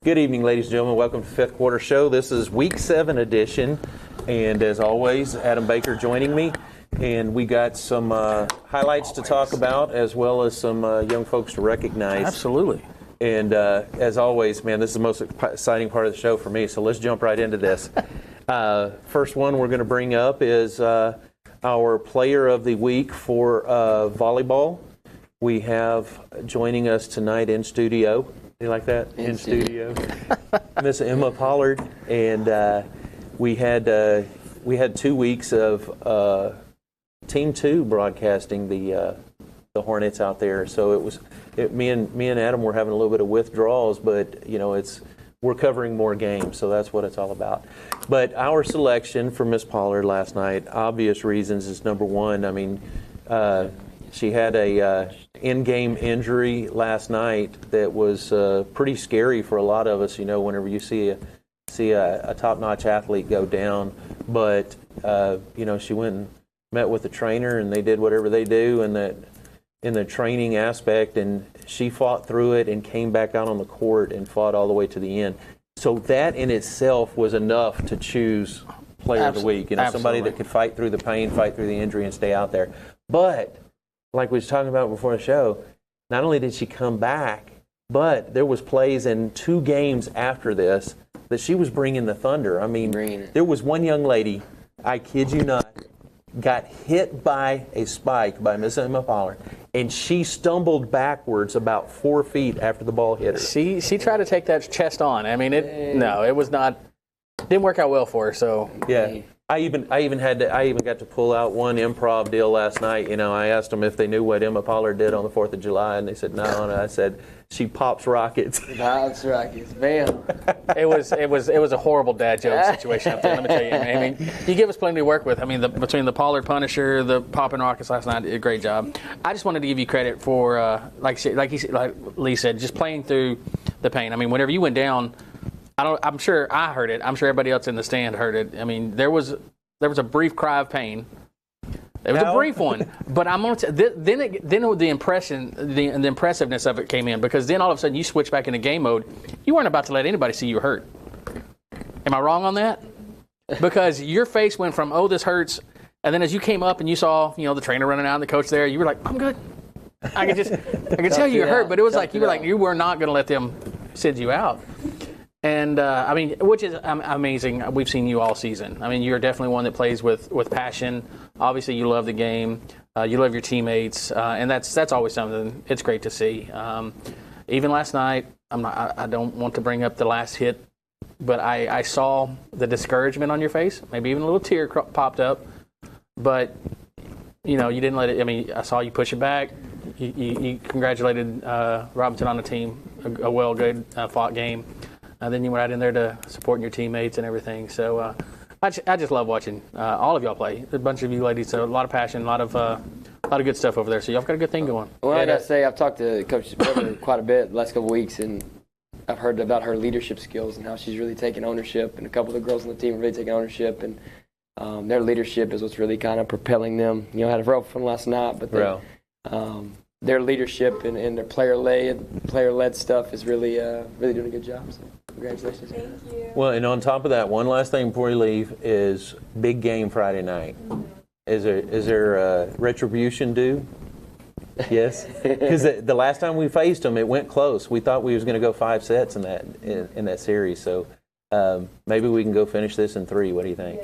Good evening, ladies and gentlemen. Welcome to Fifth Quarter Show. This is Week 7 edition, and as always, Adam Baker joining me. And we got some highlights to talk about, as well as some young folks to recognize. Absolutely. And as always, man, this is the most exciting part of the show for me, so let's jump right into this. First one we're going to bring up is our Player of the Week for volleyball. We have joining us tonight in studio. You like that? In studio. Miss Emma Pollard. And we had 2 weeks of Team 2 broadcasting the Hornets out there. So me and Adam were having a little bit of withdrawals, but we're covering more games, so that's what it's all about. But our selection for Miss Pollard last night, obvious reasons, is number one. I mean, she had a in-game injury last night that was pretty scary for a lot of us. Whenever you see a top-notch athlete go down, but she went and met with the trainer, and they did whatever they do in the training aspect, and she fought through it and came back out on the court and fought all the way to the end. So that in itself was enough to choose Player of the Week. Somebody that could fight through the pain, fight through the injury, and stay out there. But like we was talking about before the show, not only did she come back, but there was plays in 2 games after this that she was bringing the thunder. I mean, there was one young lady, I kid you not, got hit by a spike by Miss Emma Pollard, and she stumbled backwards about 4 feet after the ball hit her. She tried to take that chest on. I mean, it was not, didn't work out well for her. So yeah. I even got to pull out one improv deal last night. I asked them if they knew what Emma Pollard did on the 4th of July, and they said no. And I said she pops rockets. Pops rockets, bam. It was a horrible dad joke situation up there. Let me tell you. I mean, you give us plenty to work with. I mean, between the Pollard Punisher, the popping rockets last night, a great job. I just wanted to give you credit for like Lee said, just playing through the pain. I mean, whenever you went down, I'm sure I heard it. I'm sure everybody else in the stand heard it. I mean, there was a brief cry of pain. It was a brief one, but I'm going to then the impressiveness of it came in, because then all of a sudden you switch back into game mode. You weren't about to let anybody see you hurt. Am I wrong on that? Because your face went from this hurts, and then as you came up and you saw the trainer running out and the coach there, you were like, I'm good. I could tell you hurt, but it was like you were not going to let them send you out. And, which is amazing. We've seen you all season. I mean, you're definitely one that plays with passion. Obviously, you love the game. You love your teammates. And that's always something. It's great to see. Even last night, I don't want to bring up the last hit, but I saw the discouragement on your face. Maybe even a little tear popped up. But, you didn't let it. I mean, I saw you push it back. You congratulated Robinson on the team. A good fought game. Then you went out in there to supporting your teammates and everything. So I just love watching all of y'all play. A bunch of you ladies, so a lot of passion, a lot of good stuff over there. So y'all got a good thing going. Well, I got to say, I've talked to Coach Weber quite a bit the last couple of weeks, and I've heard about her leadership skills and how she's really taking ownership. And a couple of the girls on the team are really taking ownership, and their leadership is what's really kind of propelling them. Had a real fun last night, but their leadership and their player-led stuff is really doing a good job. So congratulations. Thank you. Well, and on top of that, one last thing before you leave is big game Friday night. Mm-hmm. Is there retribution due? Yes, because the last time we faced them, it went close. We thought we was going to go 5 sets in that series. So maybe we can go finish this in 3. What do you think?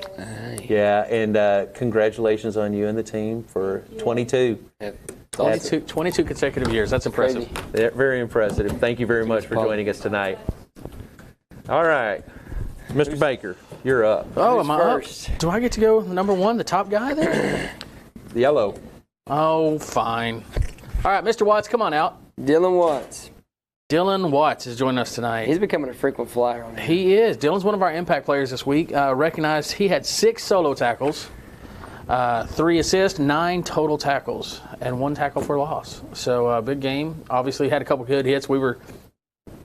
Yeah, and congratulations on you and the team for 22. Yep. 22 consecutive years. That's impressive. Yeah, very impressive. Thank you very much for joining us tonight. All right, Mr. Baker, you're up. Oh, am I first? Up? Do I get to go number 1, the top guy there? Yellow. Oh, fine. All right, Mr. Watts, come on out. Dylan Watts. Dylan Watts is joining us tonight. He's becoming a frequent flyer on here. He is. Dylan's one of our impact players this week. Recognized he had 6 solo tackles, 3 assists, 9 total tackles, and 1 tackle for loss. So big game. Obviously had a couple good hits. We were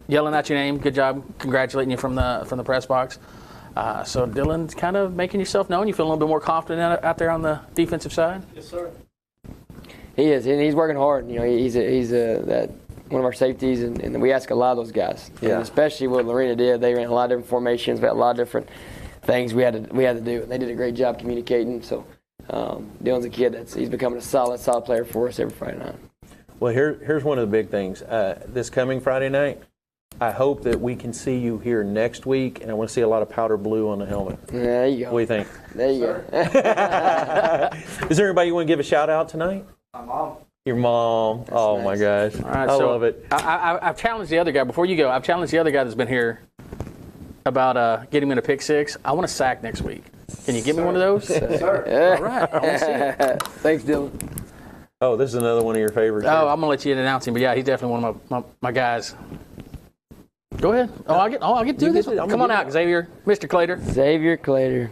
yelling out your name. Good job. Congratulating you from the press box. So Dylan's kind of making yourself known. You feel a little bit more confident out there on the defensive side? Yes, sir. He is, and he's working hard. He's that one one of our safeties, and we ask a lot of those guys. Yeah. And especially what Lorena did. They ran a lot of different formations. We had a lot of different things we had to do. And they did a great job communicating. So Dylan's a kid he's becoming a solid player for us every Friday night. Well, here's one of the big things. This coming Friday night, I hope that we can see you here next week, and I want to see a lot of powder blue on the helmet. There you go. What do you think? There you go. Is there anybody you want to give a shout out tonight? My mom. Your mom. That's oh, nice. my gosh. All right, I so love it. I've challenged the other guy. Before you go, I've challenged the other guy that's been here about getting him in a pick six. I want a sack next week. Can you give me one of those? Sir. All right. I want to see it. Thanks, Dylan. Oh, this is another one of your favorites. Oh, here. I'm going to let you announce him, but yeah, he's definitely one of my guys. Go ahead. I'll get to You this get it. one. I'm Come gonna on get out, it. Xavier. Mr. Clater. Xavier Clater.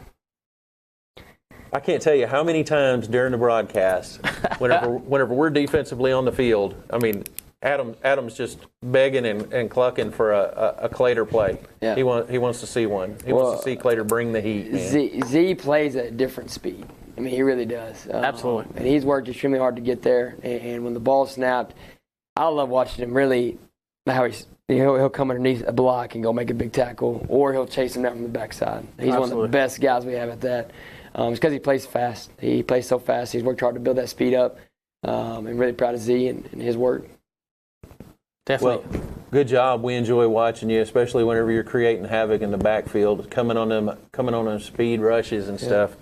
I can't tell you how many times during the broadcast, whenever we're defensively on the field, I mean, Adam's just begging and clucking for a Clater play. Yeah. He wants to see one. He wants to see Clater bring the heat, man. Z plays at a different speed. I mean, he really does. Absolutely. And he's worked extremely hard to get there. And when the ball snapped, I love watching him really how he'll come underneath a block and go make a big tackle, or he'll chase him down from the backside. He's one of Absolutely. the best guys we have at that. It's because he plays fast. He plays so fast. He's worked hard to build that speed up. I'm really proud of Z and his work. Definitely. Well, good job. We enjoy watching you, especially whenever you're creating havoc in the backfield, coming on them speed rushes and stuff.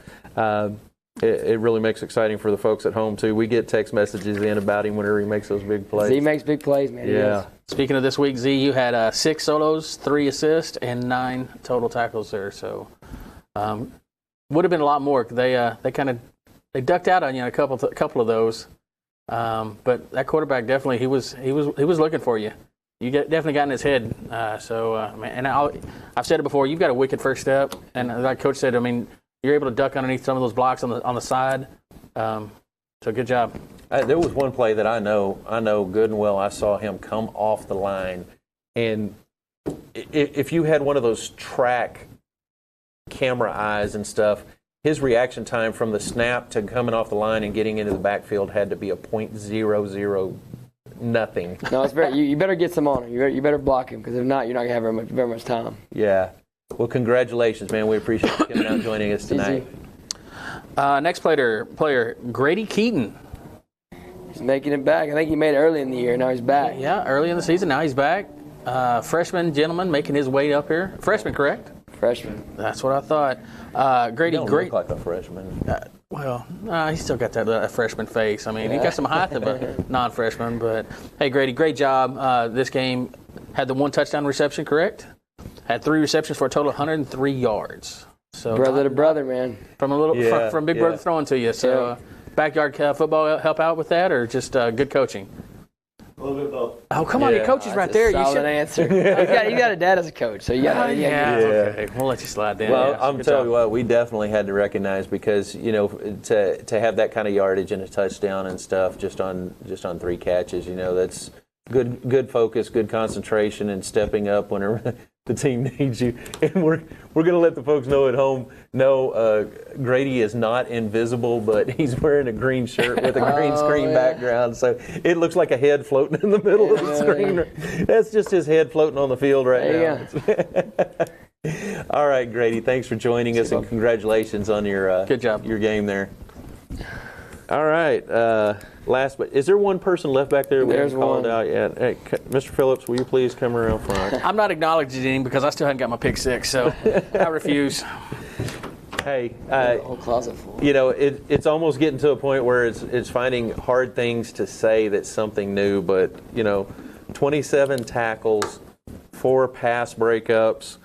It really makes it exciting for the folks at home too. We get text messages in about him whenever he makes those big plays. Z makes big plays, man. He Yeah. does. Speaking of this week, Z, you had 6 solos, 3 assists, and 9 total tackles there. So would have been a lot more. They ducked out on you a couple of those. But that quarterback definitely he was looking for you. You definitely got in his head. And I've said it before. You've got a wicked first step, and like Coach said, I mean, you're able to duck underneath some of those blocks on the side. So good job. There was one play that I know good and well. I saw him come off the line, and if you had one of those track camera eyes and stuff, his reaction time from the snap to coming off the line and getting into the backfield had to be a .00 nothing. No, it's very. You better get some on him. You better block him, because if not, you're not gonna have very much time. Yeah. Well, congratulations, man. We appreciate you coming out and joining us tonight. Next player, Grady Keaton. He's making it back. I think he made it early in the year. Now he's back. Yeah, early in the season. Now he's back. Freshman gentleman making his way up here. Freshman, correct? Freshman. That's what I thought. Grady, Don't great. look like a freshman. He's still got that freshman face. I mean, he got some height of a non-freshman. But, hey, Grady, great job. This game had the 1 touchdown reception, correct? Had 3 receptions for a total of 103 yards. So Brother to brother, man. From Big Brother throwing to you. So backyard football help out with that, or just good coaching? A little bit both. Oh, come on, your coach is right there. Solid answer. You got a dad as a coach, so you got. Okay, we'll let you slide down. Well, Yeah, I'm good telling job. you what, we definitely had to recognize, because to have that kind of yardage and a touchdown and stuff just on 3 catches, that's good focus, good concentration, and stepping up whenever the team needs you. And we're going to let the folks know at home. No, Grady is not invisible, but he's wearing a green shirt with a green screen background, so it looks like a head floating in the middle of the screen. That's just his head floating on the field right now. All right, Grady, thanks for joining us, and congratulations on your Good job. your game there. All right. Last, but is there one person left back there? We There's haven't called one. out yet. Hey, Mr. Phillips, will you please come around front? I'm not acknowledging him because I still haven't got my pick 6, so I refuse. Hey, Whole closet full. it's almost getting to a point where it's finding hard things to say that's something new, but 27 tackles, 4 pass breakups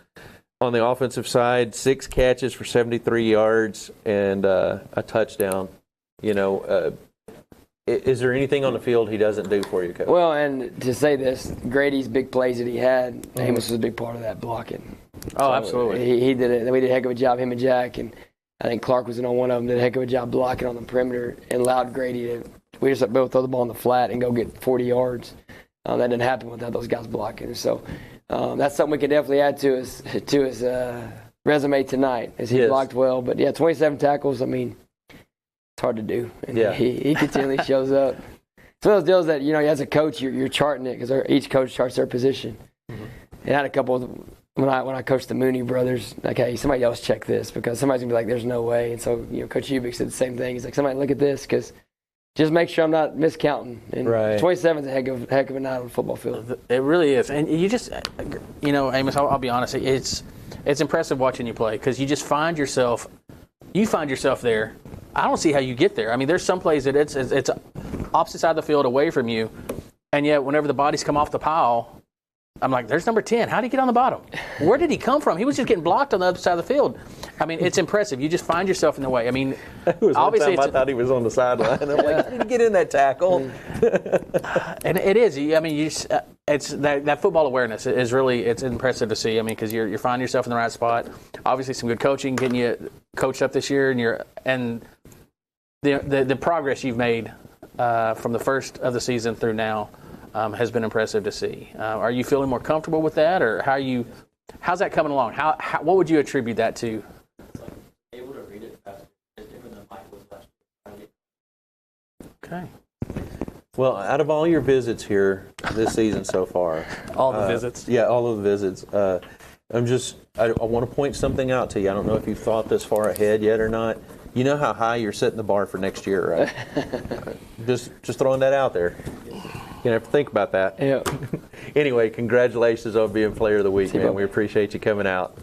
on the offensive side, 6 catches for 73 yards, and a touchdown. Is there anything on the field he doesn't do for you, Coach? Well, and to say this, Grady's big plays that he had, Amos was a big part of that blocking. Oh, absolutely. He did it. We did a heck of a job, him and Jack, and I think Clark was in on one of them, did a heck of a job blocking on the perimeter and allowed Grady to, we just both throw the ball in the flat and go get 40 yards. That didn't happen without those guys blocking. So that's something we can definitely add to his resume tonight, as he blocked well. But, 27 tackles, I mean, it's hard to do. And he continually shows up. It's one of those deals that, as a coach, you're charting it because each coach charts their position. Mm-hmm. And I had a couple of, when I coached the Mooney brothers, like, hey, somebody else check this because somebody's going to be like, there's no way. And so, Coach Ubik said the same thing. He's like, somebody look at this because just make sure I'm not miscounting. And 27 is a heck of a night on the football field. It really is. And you just, Amos, I'll be honest, it's impressive watching you play because you just find yourself there. I don't see how you get there. I mean, there's some plays that it's opposite side of the field away from you, and yet whenever the bodies come off the pile, I'm like, there's number 10. How did he get on the bottom? Where did he come from? He was just getting blocked on the other side of the field. I mean, it's impressive. You just find yourself in the way. I mean, obviously, I thought he was on the sideline. I'm like, how did he get in that tackle? And it is. I mean, it's that football awareness is really it's impressive to see. I mean, because you're finding yourself in the right spot. Obviously, some good coaching, getting you coached up this year, and the progress you've made from the first of the season through now has been impressive to see. Are you feeling more comfortable with that, or how's that coming along? How what would you attribute that to? Able to read it faster is different than Mike was last year. Okay. Well, out of all your visits here this season so far, All the visits. Yeah, all of the visits. I want to point something out to you. I don't know if you've thought this far ahead yet or not. You know how high you're setting the bar for next year, right? just throwing that out there. You have to think about that. Yeah. Anyway, congratulations on being Player of the Week, man. We appreciate you coming out.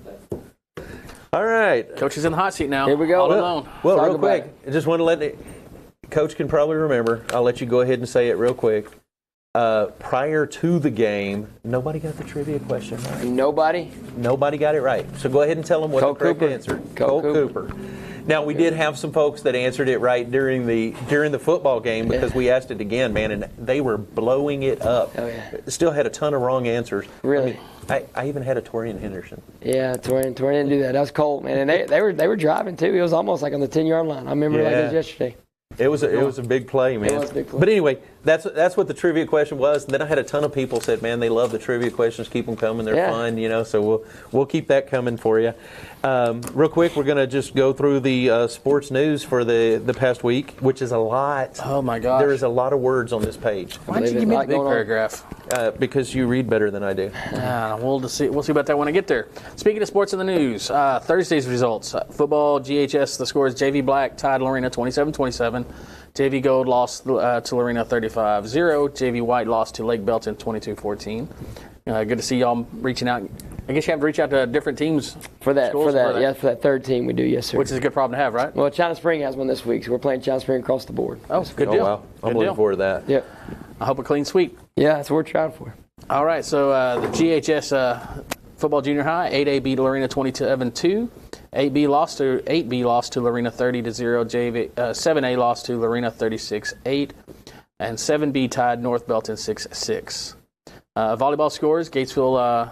All right. Coach is in the hot seat now. Here we go. All alone. Well, real quick, I just want to Coach can probably remember. I'll let you go ahead and say it real quick. Prior to the game, nobody got the trivia question right. Nobody got it right. So go ahead and tell them what the correct answer. Cole Cooper. Now, we did have some folks that answered it right during the football game because we asked it again, man, and they were blowing it up. Oh, yeah. Still had a ton of wrong answers. Really? I even had a Torian Henderson. Yeah, Torian didn't do that. That was Colt, man. And they were driving, too. It was almost like on the 10-yard line. I remember like it was yesterday. It was a big play, man. It was a big play. But anyway, that's what the trivia question was. And then I had a ton of people said, man, they love the trivia questions. Keep them coming. They're fun, So we'll keep that coming for you. Real quick, we're going to just go through the sports news for the past week, which is a lot. Oh, my gosh. There is a lot of words on this page. Why did you give me the big paragraph? Because you read better than I do. We'll see about that when I get there. Speaking of sports in the news, Thursday's results. Football, GHS, the scores, JV Black tied Lorena 27-27. JV Gold lost to Lorena 35-0. JV White lost to Lake Belton 22-14. Good to see y'all reaching out. I guess you have to reach out to different teams for that third team we do, yes, sir. Which is a good problem to have, right? Well, China Spring has one this week, so we're playing China Spring across the board. Oh, good deal. Wow. I'm looking forward to that. Yep. I hope a clean sweep. Yeah, that's what we're trying for. All right, so the GHS football junior high, 8A beat Lorena 27-2. 8B lost to Lorena 30-0. JV 7A lost to Lorena 36-8, and 7B tied North Belton 6-6. Volleyball scores: Gatesville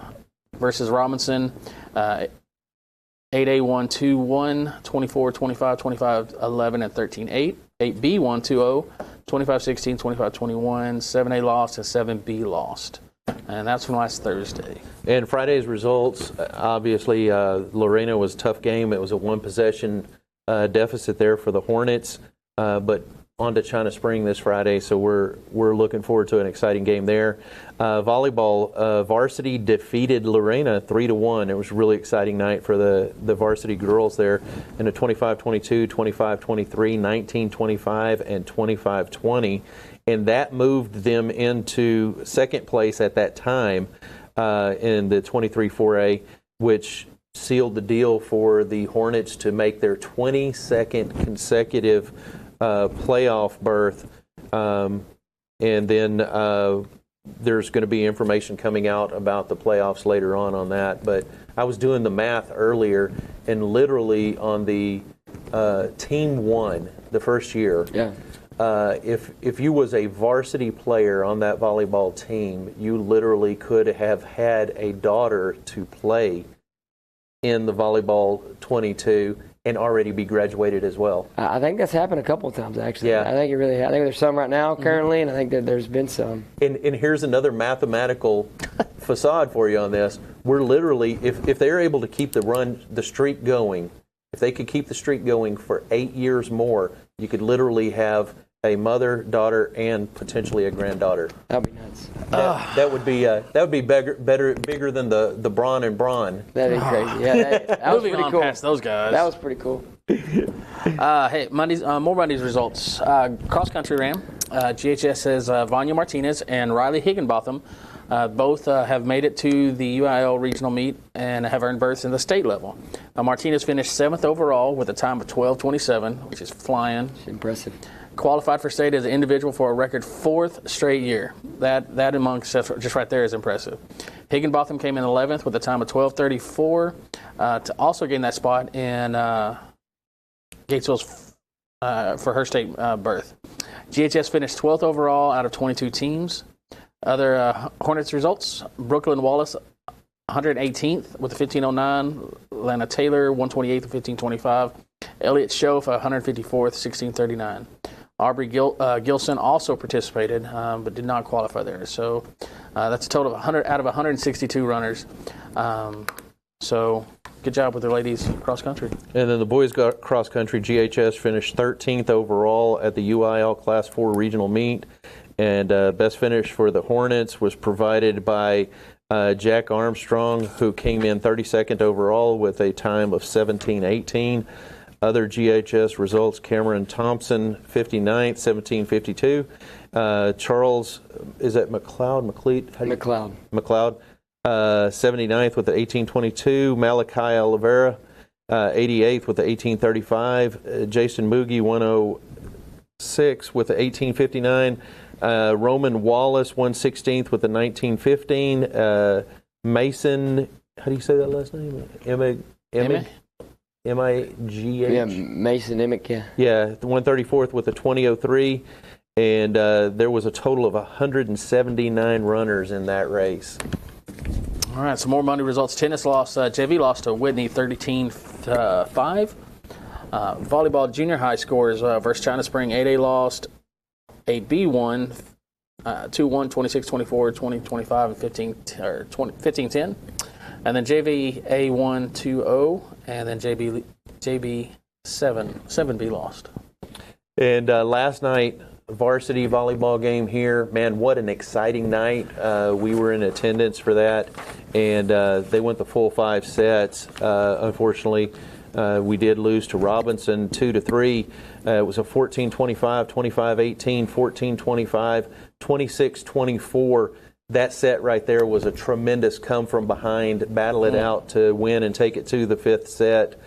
versus Robinson. 8A won 2-1, 24-25, 25-11, and 13-8. 8B won 2-0, 25-16, 25-21. 7A lost and 7B lost. And that's from last Thursday. And Friday's results, obviously, Lorena was a tough game. It was a one-possession deficit there for the Hornets, but on to China Spring this Friday, so we're looking forward to an exciting game there. Volleyball, varsity defeated Lorena 3-1. It was a really exciting night for the varsity girls there in a 25-22, 25-23, 19-25, and 25-20. And that moved them into second place at that time in the 23-4A, which sealed the deal for the Hornets to make their 22nd consecutive playoff berth. And then there's going to be information coming out about the playoffs later on that. But I was doing the math earlier, and literally on the team one, the first year, if you was a varsity player on that volleyball team, you literally could have had a daughter to play in the volleyball 22 and already be graduated as well. I think that's happened a couple of times, actually. Yeah. I think it really has. I think there's some right now currently, and I think that there's been some. And here's another mathematical facade for you on this. We're literally, if they're able to keep the streak going, if they could keep the streak going for 8 years more, you could literally have a mother, daughter, and potentially a granddaughter. That'd be nuts. That would be bigger than the Braun and Braun. That'd be crazy. Yeah, that was Moving pretty on cool. past those guys. That was pretty cool. Hey, more Monday's results. Cross country ram. GHS has Vanya Martinez and Riley Higginbotham. Both have made it to the UIL regional meet and have earned berths in the state level. Martinez finished 7th overall with a time of 12:27, which is flying. It's impressive. Qualified for state as an individual for a record 4th straight year. That amongst just right there is impressive. Higginbotham came in 11th with a time of 12:34 to also gain that spot in Gatesville's for her state berth. GHS finished 12th overall out of 22 teams. Other Hornets results: Brooklyn Wallace 118th with a 15:09. Lana Taylor 128th with 15:25. Elliott Schoaf 154th 16:39. Aubrey Gilson also participated but did not qualify there. So that's a total of 100 out of 162 runners. So good job with the ladies cross country. And then the boys cross country, GHS finished 13th overall at the UIL Class 4 regional meet. And best finish for the Hornets was provided by Jack Armstrong, who came in 32nd overall with a time of 17:18. Other GHS results: Cameron Thompson, 59th, 17:52. Charles, is that McLeod? McLeod, 79th with the 18:22. Malachi Oliveira, 88th with the 18:35. Jason Moogie, 106 with the 18:59. Roman Wallace, 116th with the 19:15. Mason, how do you say that last name? M-I-G-H? Yeah, Mason Emick, yeah. Yeah, the 134th with the 20:03. And there was a total of 179 runners in that race. All right, some more Monday results. Tennis lost. JV lost to Whitney 13-5. Volleyball junior high scores versus China Spring. 8A lost. 8B won 2-1, 26-24, 20-25, and 15-10. And then JV A won 2-0, and then JB 7B lost. And last night, varsity volleyball game here. Man, what an exciting night. We were in attendance for that, and they went the full 5 sets. Unfortunately, we did lose to Robinson 2-3. It was a 14-25, 25-18, 14-25, 26-24. That set right there was a tremendous come from behind, battle it out to win and take it to the 5th set,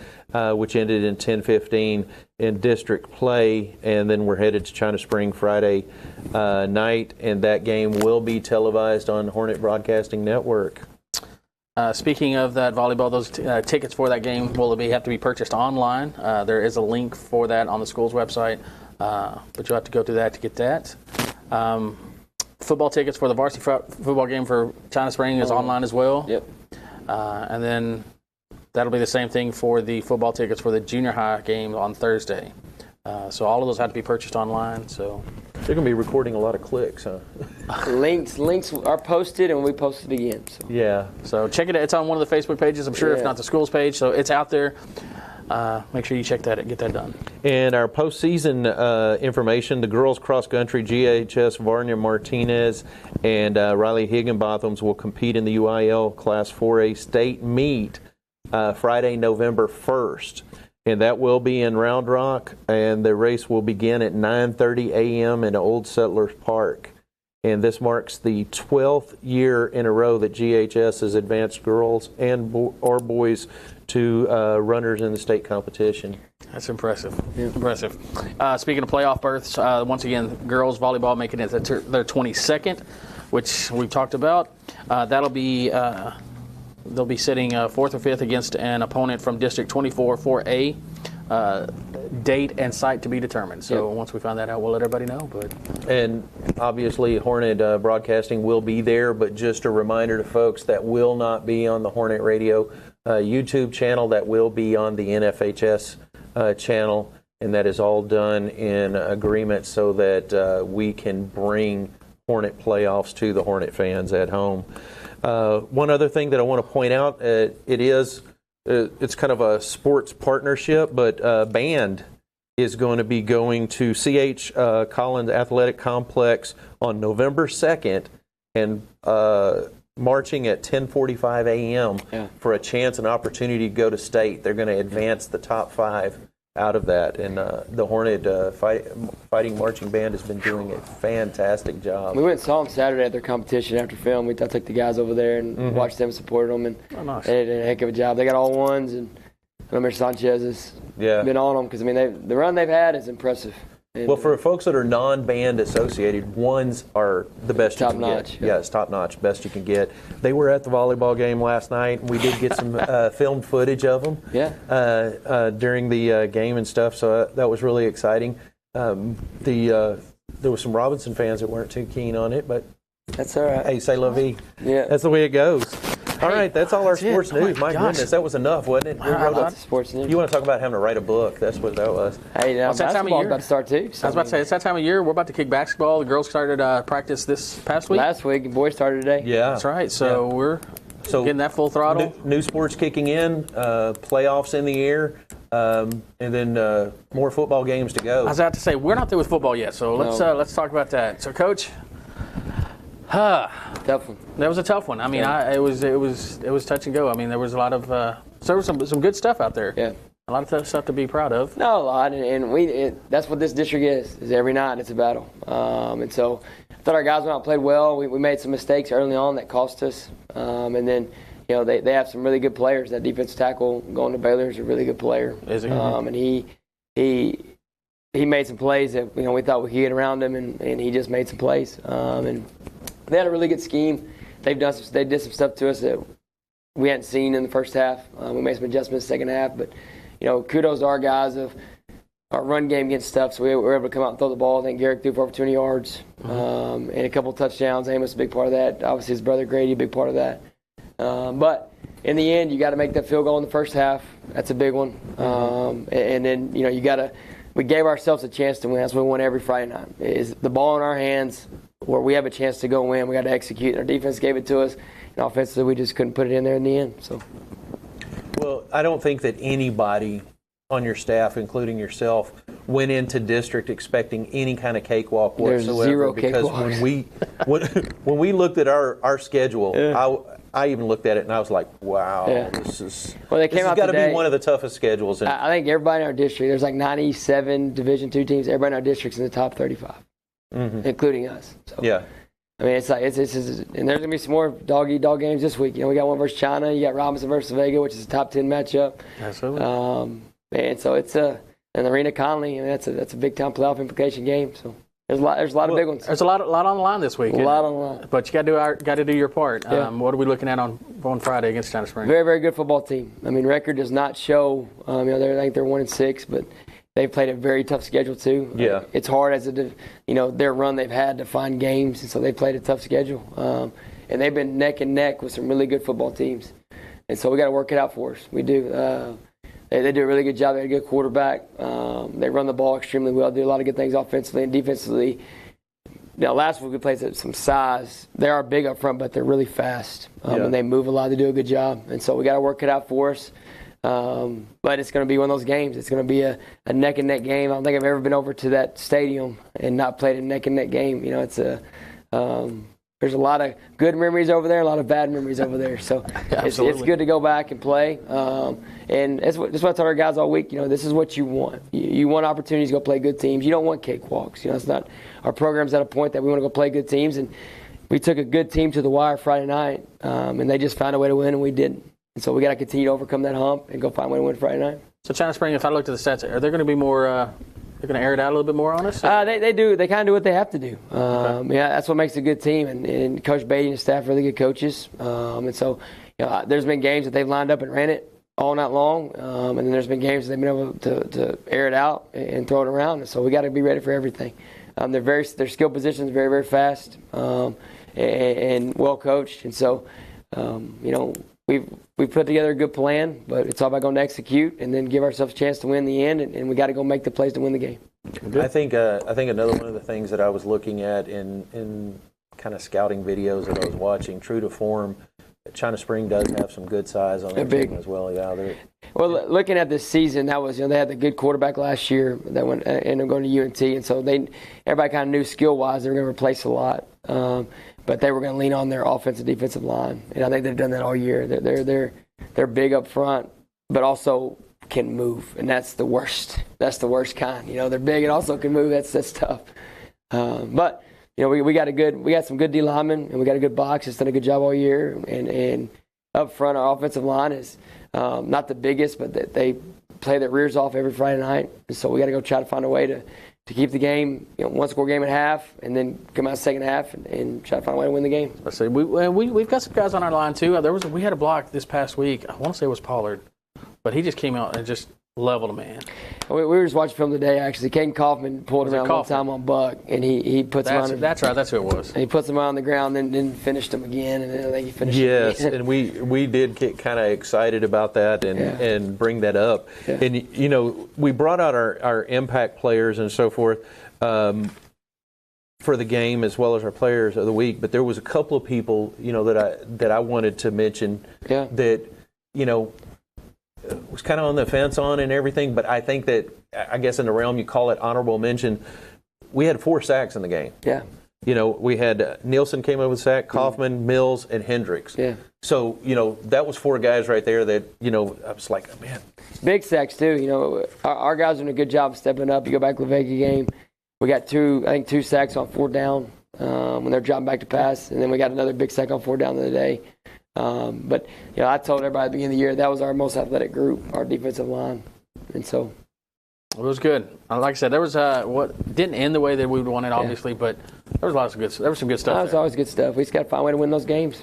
which ended in 10-15 in district play. And then we're headed to China Spring Friday night, and that game will be televised on Hornet Broadcasting Network. Speaking of that volleyball, those tickets for that game will have to be purchased online. There is a link for that on the school's website, but you'll have to go through that to get that. Football tickets for the varsity football game for China Spring is online as well. Yep. And then that'll be the same thing for the football tickets for the junior high game on Thursday. So all of those have to be purchased online. So they're going to be recording a lot of clicks, huh? Links are posted, and we post it again. So. Yeah. So check it out. It's on one of the Facebook pages, I'm sure, if not the school's page. So it's out there. Make sure you check that and get that done. And our postseason information: the girls cross country, GHS Varnia Martinez and Riley Higginbothams will compete in the UIL Class 4A state meet Friday, November 1st. And that will be in Round Rock, and the race will begin at 9:30 a.m. in Old Settlers Park. And this marks the 12th year in a row that GHS has advanced girls and or boys to runners in the state competition. That's impressive. Yeah. Impressive. Speaking of playoff berths, once again, girls volleyball making it their 22nd, which we've talked about. That'll be they'll be sitting 4th or 5th against an opponent from District 24, 4A. Date and site to be determined. So once we find that out, we'll let everybody know. And obviously, Hornet Broadcasting will be there, but just a reminder to folks that will not be on the Hornet Radio YouTube channel. That will be on the NFHS channel, and that is all done in agreement so that we can bring Hornet playoffs to the Hornet fans at home. One other thing that I want to point out, it's kind of a sports partnership, but band is going to be going to C.H. Collins Athletic Complex on November 2nd and marching at 10:45 a.m. for a chance and opportunity to go to state. They're going to advance the top 5 out of that. And the Hornet Fighting Marching Band has been doing a fantastic job. We went and saw them Saturday at their competition after film. I took the guys over there and watched them, supported them, and they did a heck of a job. They got all ones, and I remember Sanchez has been on them because, I mean, the run they've had is impressive. And, well, for folks that are non-band associated, ones are the best you can get. Yeah, it's top notch, best you can get. They were at the volleyball game last night, and we did get some filmed footage of them during the game and stuff, so that was really exciting. There was some Robinson fans that weren't too keen on it, but that's all right. Hey, say la vie. Yeah. That's the way it goes. All right, that's all our sports news. My goodness, that was enough, wasn't it? We wrote sports news. You want to talk about having to write a book? That's what that was. Hey, now basketball's about to start too. So I was about to say, it's that time of year. We're about to kick basketball. The girls started practice this past week. Last week, the boys started today. Yeah, that's right. So we're getting that full throttle. New sports kicking in, playoffs in the air, and then more football games to go. I was about to say, we're not through with football yet, so let's talk about that. So, Coach. Tough one. That was a tough one. I mean, it was touch and go. I mean, there was a lot of there was some good stuff out there. Yeah. A lot of tough stuff to be proud of. No, a lot, and that's what this district is every night it's a battle. And so I thought our guys went out and played well. We made some mistakes early on that cost us. And then, you know, they have some really good players. That defensive tackle going to Baylor is a really good player. Is he? And he made some plays that, you know, we thought we could get around him, and he just made some plays. And they had a really good scheme. They did some stuff to us that we hadn't seen in the first half. We made some adjustments in the second half, but you know, kudos to our guys of our run game against stuff. So we were able to come out and throw the ball. I think Garrick threw for over 20 yards and a couple of touchdowns. Amos a big part of that. Obviously his brother Grady a big part of that. But in the end, you got to make that field goal in the first half. That's a big one. And then, you know, we gave ourselves a chance to win. That's what we won every Friday night. Is the ball in our hands where we have a chance to go win. We got to execute. Our defense gave it to us. And offensively, we just couldn't put it in there in the end. So. Well, I don't think that anybody on your staff, including yourself, went into district expecting any kind of cakewalk whatsoever. There's zero because cakewalks. when we looked at our schedule, I even looked at it and I was like, wow, this has got to be one of the toughest schedules. I think everybody in our district, there's like 97 Division II teams. Everybody in our district's in the top 35, including us. So, yeah. I mean, it's and there's gonna be some more dog-eat-dog games this week. You know, we got one versus China. You got Robinson versus Vega, which is a top 10 matchup. Absolutely. And so it's and Arena Conley. I mean, that's a big time playoff implication game. So there's a lot of big ones. There's a lot on the line this week. A lot on the line. But you got to do your part. What are we looking at on Friday against China Springs? Very, very good football team. I mean, record does not show. You know, I think they're 1-6, but they've played a very tough schedule too. Yeah, it's hard as their run they've had to find games, and so they played a tough schedule. And they've been neck and neck with some really good football teams, and so we got to work it out for us. We do. They do a really good job. They have a good quarterback. They run the ball extremely well. Do a lot of good things offensively and defensively. Now, last week we played some size. They are big up front, but they're really fast, and they move a lot. They do a good job, and so we got to work it out for us. But it's going to be one of those games. It's going to be a neck and neck game. I don't think I've ever been over to that stadium and not played a neck and neck game. You know, it's there's a lot of good memories over there, a lot of bad memories over there. So it's good to go back and play. And that's what I tell our guys all week. You know, this is what you want. You want opportunities to go play good teams. You don't want cakewalks. You know, it's not our program's at a point that we want to go play good teams. And we took a good team to the wire Friday night, and they just found a way to win, and we didn't. And so we got to continue to overcome that hump and go find a way to win Friday night. So China Spring, if I looked at the stats, are they going to be more? They're going to air it out a little bit more on us? They do. They kind of do what they have to do. Yeah, that's what makes a good team. And Coach Beatty and his staff are really good coaches. And so, you know, there's been games that they've lined up and ran it all night long. And then there's been games that they've been able to air it out and throw it around. And so we got to be ready for everything. Their skill positions very, very fast and well coached. And so, you know, We've put together a good plan, but it's all about going to execute and then give ourselves a chance to win in the end, and we got to go make the plays to win the game. I think another one of the things that I was looking at in kind of scouting videos that I was watching, true to form, China Spring does have some good size on their team as well. Yeah, Well, looking at this season, that was, they had the good quarterback last year that went ended up going to UNT, and so everybody kind of knew skill-wise they were going to replace a lot, but they were going to lean on their offensive defensive line, and I think they've done that all year. They're big up front, but also can move, and that's the worst. That's the worst kind. They're big and also can move. That's tough. But we got some good D linemen, and we got a good box. It's done a good job all year, and up front our offensive line is not the biggest, but they play their rears off every Friday night, and so we got to go try to find a way to keep the game, one-score game at half, and then come out second half and try to find a way to win the game. Let's see. We've got some guys on our line too. We had a block this past week. I want to say it was Pollard, but he just came out and just leveled a man. We were just watching film today, actually. Caden Kaufman pulled him around one time on Buck, and he puts him on. That's right. That's who it was. And he puts him on the ground, and then finished him again, and then I think he finished him Yes, again. and we did get kind of excited about that and bring that up. Yeah. And, we brought out our impact players and so forth for the game as well as our players of the week, but there was a couple of people, that I wanted to mention that, was kind of on the fence on and everything, but I think that, I guess in the realm you call it honorable mention, we had 4 sacks in the game. Yeah. We had Nielsen came up with a sack, Kaufman, Mills, and Hendricks. Yeah. So, that was 4 guys right there that, I was like, oh, man. Big sacks, too. Our guys are doing a good job stepping up. You go back to the Vega game, we got 2 sacks on 4th down when they're dropping back to pass, and then we got another big sack on 4th down the other day. But I told everybody at the beginning of the year that was our most athletic group, our defensive line, and so it was good. Like I said, there was what didn't end the way that we would want it, obviously, but there was there was some good stuff. That was always good stuff. We just got to find a way to win those games.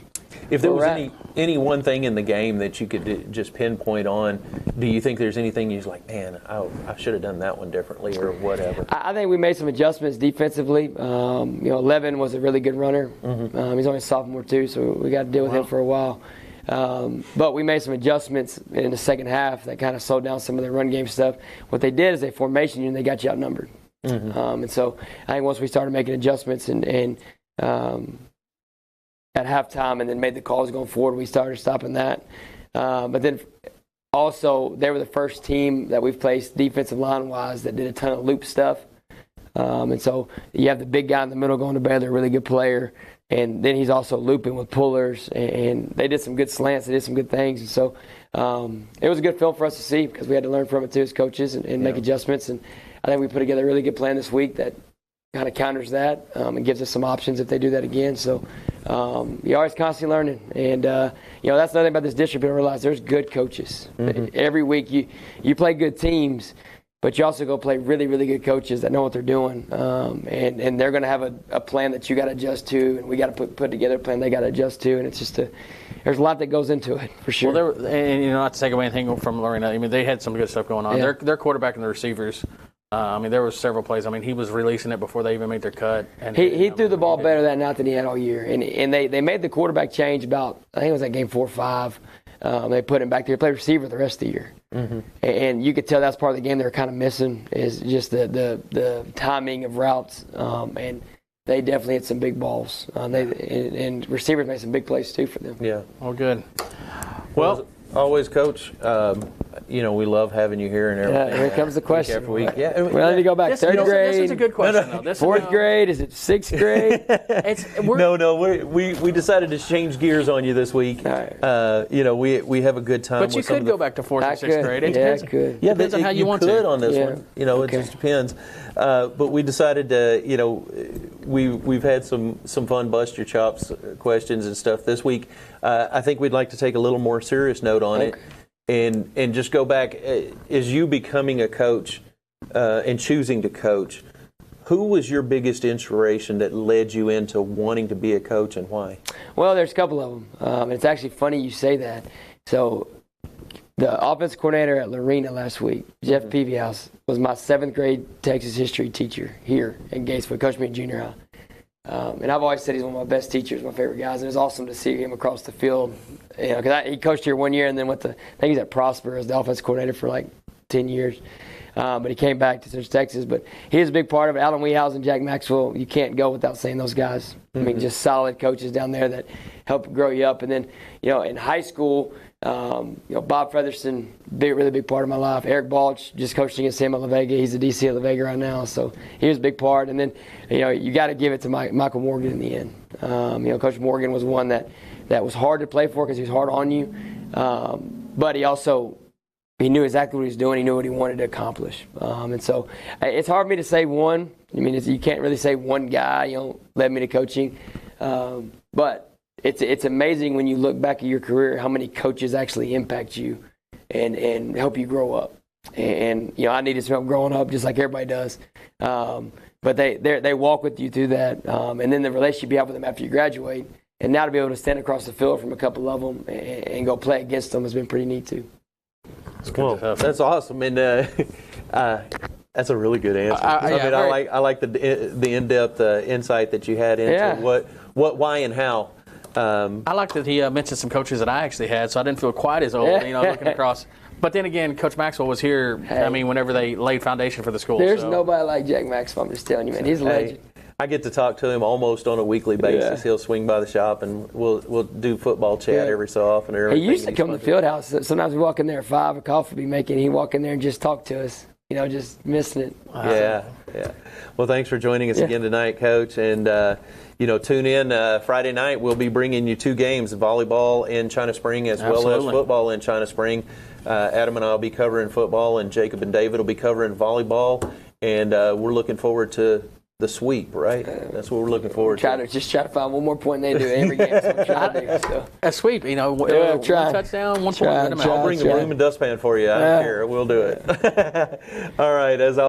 If there was any one thing in the game that you could just pinpoint on, do you think there's anything you're like, man, I should have done that one differently or whatever? I think we made some adjustments defensively. Levin was a really good runner. Mm-hmm. He's only a sophomore too, so we got to deal with him for a while. But we made some adjustments in the second half that kind of slowed down some of the run game stuff. What they did is they formation you and they got you outnumbered. Mm-hmm. And so I think once we started making adjustments and at halftime and then made the calls going forward, we started stopping that. But then also they were the first team that we've placed defensive line-wise that did a ton of loop stuff. And so you have the big guy in the middle going to Baylor, a really good player. And then he's also looping with pullers, and they did some good slants. They did some good things. And so it was a good film for us to see because we had to learn from it too as coaches and make adjustments. And I think we put together a really good plan this week that kind of counters that and gives us some options if they do that again. So you're always constantly learning. And, that's another thing about this district. People realize there's good coaches. Mm-hmm. Every week you play good teams, but you also go play really, really good coaches that know what they're doing. And they're going to have a plan that you got to adjust to, and we got to put together a plan they got to adjust to. And it's just there's a lot that goes into it, for sure. Well, not to take away anything from Lorena, they had some good stuff going on. Yeah. Their quarterback and the receivers, there was several plays. He was releasing it before they even made their cut. And he threw the ball better that night than he had all year. And they made the quarterback change about, I think it was like game 4 or 5. They put him back there, play receiver the rest of the year. Mm-hmm. And you could tell that's part of the game they were kind of missing is just the timing of routes. And they definitely hit some big balls. And receivers made some big plays too for them. Yeah. Oh, good. Well, always, Coach. We love having you here and everything. Yeah, here comes the question. Every week. Yeah. We need to go back. Third grade. This is a good question, though. Fourth grade? Is it 6th grade? No. We decided to change gears on you this week. All right. We have a good time. But you could go back to 4th or 6th grade. It depends. Yeah, depends on how you want to. You could on this one. It just depends. But we decided to, we've had some fun bust your chops questions and stuff this week. I think we'd like to take a little more serious note on it. And just go back, as you becoming a coach and choosing to coach, who was your biggest inspiration that led you into wanting to be a coach and why? Well, there's a couple of them. It's actually funny you say that. So the offensive coordinator at Lorena last week, Jeff Peavyhouse, was my 7th grade Texas history teacher here in Gatesville, coached me in junior high. And I've always said he's one of my best teachers, my favorite guys. And it was awesome to see him across the field. Because he coached here 1 year and then I think he's at Prosper as the offensive coordinator for like 10 years. But he came back to Central Texas. But he was a big part of it. Alan Wehouse, Jack Maxwell, you can't go without saying those guys. Mm-hmm. Just solid coaches down there that help grow you up. And then, in high school, Bob Featherston, really big part of my life. Eric Balch, just coaching against him at La Vega. He's the DC at La Vega right now, so he was a big part. And then, you got to give it to Michael Morgan in the end. Coach Morgan was one that was hard to play for because he was hard on you, but he knew exactly what he was doing. He knew what he wanted to accomplish. And so it's hard for me to say one. I mean, you can't really say one guy, led me to coaching. But it's amazing when you look back at your career how many coaches actually impact you and help you grow up. And I needed some help growing up just like everybody does. But they walk with you through that. And then the relationship you have with them after you graduate. And now to be able to stand across the field from a couple of them and go play against them has been pretty neat too. Well, that's awesome, and that's a really good answer. I like the in-depth insight that you had into what, why, and how. I like that he mentioned some coaches that I actually had, so I didn't feel quite as old, looking across. But then again, Coach Maxwell was here. Hey. I mean, whenever they laid foundation for the school. There's nobody like Jack Maxwell. I'm just telling you, man. He's a legend. I get to talk to him almost on a weekly basis. Yeah. He'll swing by the shop, and we'll do football chat every so often. He used to come to the field house. Sometimes we walk in there at 5, a coffee be making. He'd walk in there and just talk to us. Just missing it. Wow. Yeah. Well, thanks for joining us again tonight, Coach. And tune in Friday night. We'll be bringing you 2 games: volleyball in China Spring as well as football in China Spring. Adam and I will be covering football, and Jacob and David will be covering volleyball. And we're looking forward to the sweep, right? That's what we're looking forward to. Just try to find one more point they do every game. So I'm trying to do, so. A sweep, one touchdown, 1 point. I'll bring the broom and dustpan for you. I don't care. We'll do it. All right. As